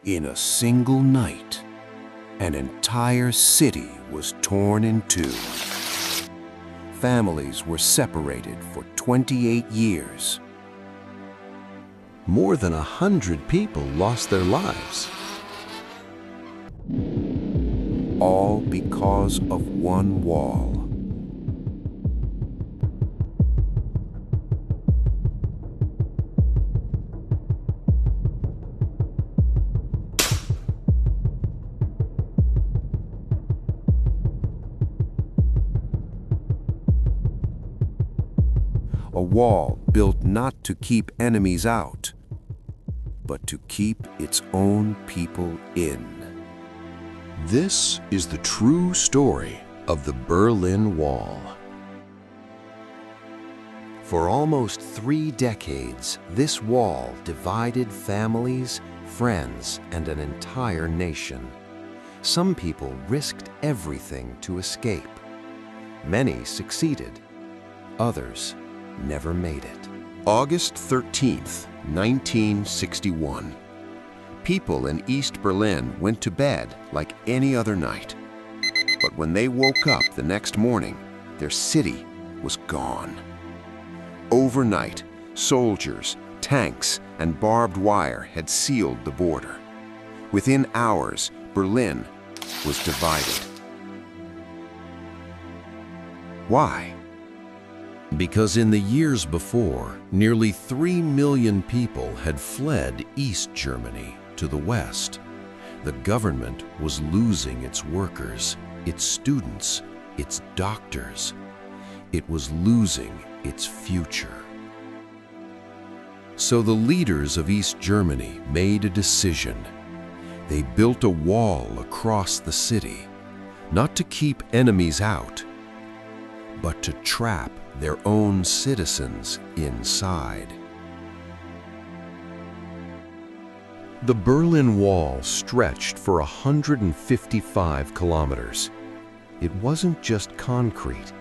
In a single night, an entire city was torn in two. Families were separated for 28 years. More than 100 people lost their lives. All because of one wall. A wall built not to keep enemies out, but to keep its own people in. This is the true story of the Berlin Wall. For almost 3 decades, this wall divided families, friends, and an entire nation. Some people risked everything to escape. Many succeeded. Others never made it. August 13th, 1961. People in East Berlin went to bed like any other night. But when they woke up the next morning, their city was gone. Overnight, soldiers, tanks, and barbed wire had sealed the border. Within hours, Berlin was divided. Why? Because in the years before, nearly 3 million people had fled East Germany to the west. The government was losing its workers, its students, its doctors. It was losing its future. So the leaders of East Germany made a decision. They built a wall across the city, not to keep enemies out, but to trap their own citizens inside. The Berlin Wall stretched for 155 kilometers. It wasn't just concrete.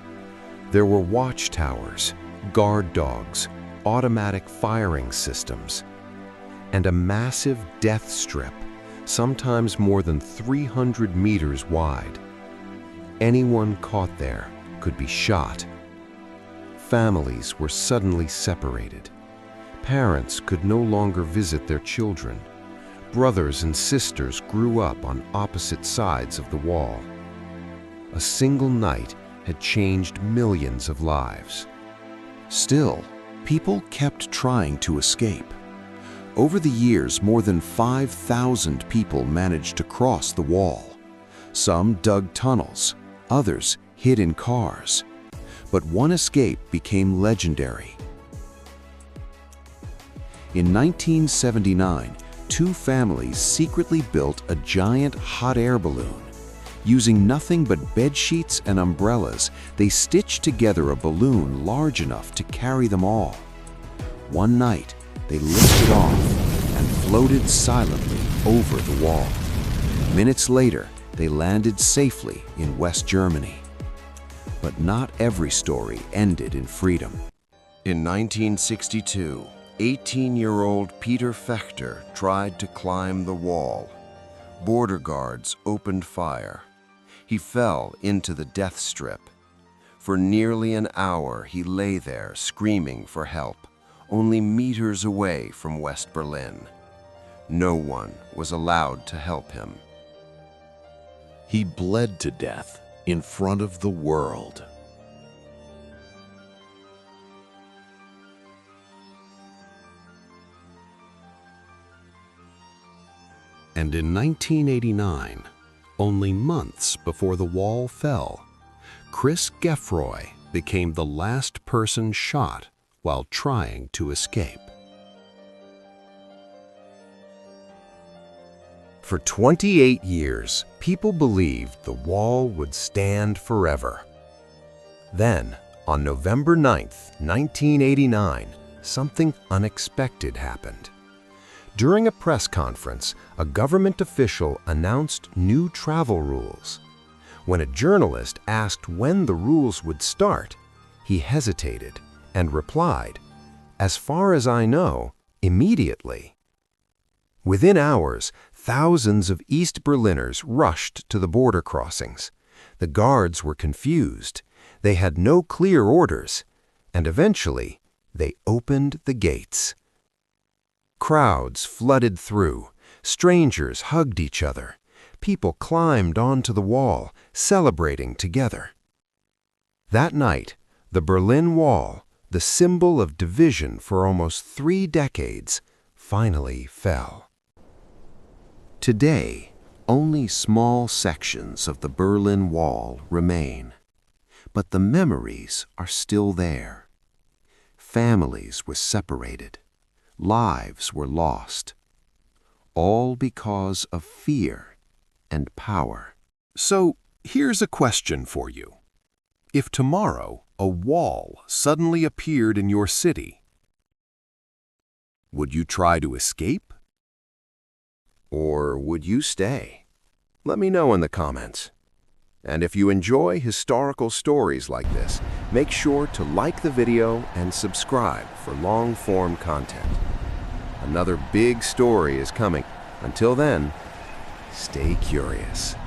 There were watchtowers, guard dogs, automatic firing systems, and a massive death strip, sometimes more than 300 meters wide. Anyone caught there could be shot. Families were suddenly separated. Parents could no longer visit their children. Brothers and sisters grew up on opposite sides of the wall. A single night had changed millions of lives. Still, people kept trying to escape. Over the years, more than 5,000 people managed to cross the wall. Some dug tunnels, others hid in cars. But one escape became legendary. In 1979, 2 families secretly built a giant hot air balloon. Using nothing but bed sheets and umbrellas, they stitched together a balloon large enough to carry them all. One night, they lifted off and floated silently over the wall. Minutes later, they landed safely in West Germany. But not every story ended in freedom. In 1962, 18-year-old Peter Fechter tried to climb the wall. Border guards opened fire. He fell into the death strip. For nearly an hour, he lay there screaming for help, only meters away from West Berlin. No one was allowed to help him. He bled to death in front of the world. And in 1989, only months before the wall fell, Chris Geffroy became the last person shot while trying to escape. For 28 years, people believed the wall would stand forever. Then, on November 9th, 1989, something unexpected happened. During a press conference, a government official announced new travel rules. When a journalist asked when the rules would start, he hesitated and replied, "As far as I know, immediately." Within hours, Thousands of East Berliners rushed to the border crossings. The guards were confused. They had no clear orders, and eventually they opened the gates. Crowds flooded through. Strangers hugged each other. People climbed onto the wall, celebrating together. That night, the Berlin Wall, the symbol of division for almost 3 decades, finally fell. Today, only small sections of the Berlin Wall remain, but the memories are still there. Families were separated. Lives were lost. All because of fear and power. So, here's a question for you. If tomorrow a wall suddenly appeared in your city, would you try to escape? Or would you stay? Let me know in the comments. And if you enjoy historical stories like this, make sure to like the video and subscribe for long-form content. Another big story is coming. Until then, stay curious.